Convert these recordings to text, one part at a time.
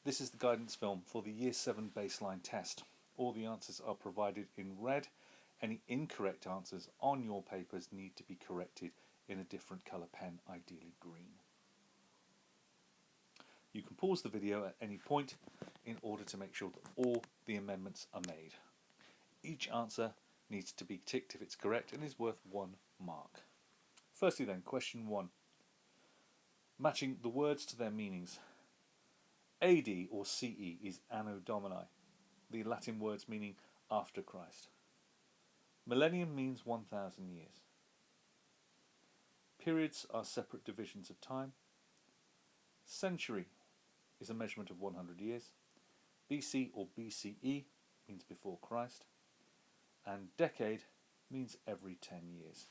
This is the guidance film for the Year 7 baseline test. All the answers are provided in red. Any incorrect answers on your papers need to be corrected in a different colour pen, ideally green. You can pause the video at any point in order to make sure that all the amendments are made. Each answer needs to be ticked if it's correct and is worth 1 mark. Firstly then, question 1. Matching the words to their meanings. AD or CE is Anno Domini, the Latin words meaning after Christ. Millennium means 1,000 years. Periods are separate divisions of time. Century is a measurement of 100 years. BC or BCE means before Christ. And decade means every 10 years.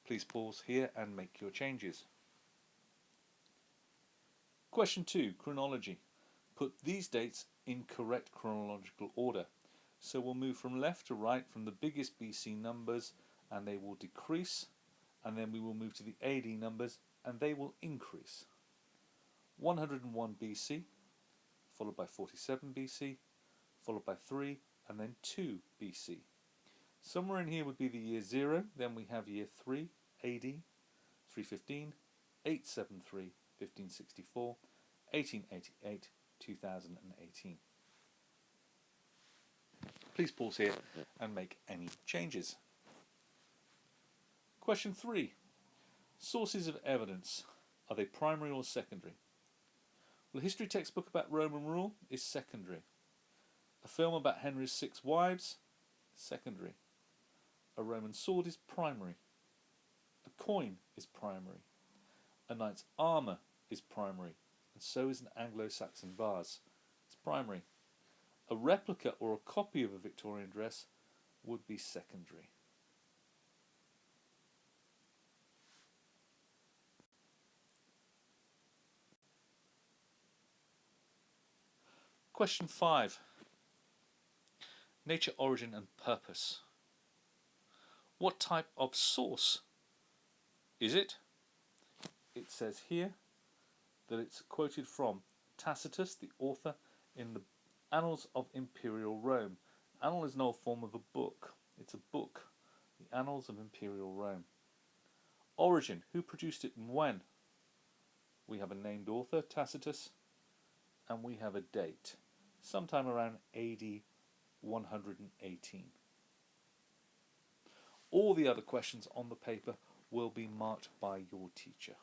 Please pause here and make your changes. Question 2, chronology. Put these dates in correct chronological order. So we'll move from left to right from the biggest BC numbers and they will decrease, and then we will move to the AD numbers and they will increase. 101 BC, followed by 47 BC, followed by 3 and then 2 BC. Somewhere in here would be the year 0, then we have year 3 AD, 315, 873, 1564, 1888, 2018. Please pause here and make any changes. Question 3. Sources of evidence. Are they primary or secondary? Well, a history textbook about Roman rule is secondary. A film about Henry's 6 wives, secondary. A Roman sword is primary. A coin is primary. A knight's armour is primary, and so is an Anglo-Saxon vase. It's primary. A replica or a copy of a Victorian dress would be secondary. Question 5. Nature, origin and purpose. What type of source is it? It says here that it's quoted from Tacitus, the author, in the Annals of Imperial Rome. Annal is an old form of a book. It's a book. The Annals of Imperial Rome. Origin. Who produced it and when? We have a named author, Tacitus, and we have a date. Sometime around AD 118. All the other questions on the paper will be marked by your teacher.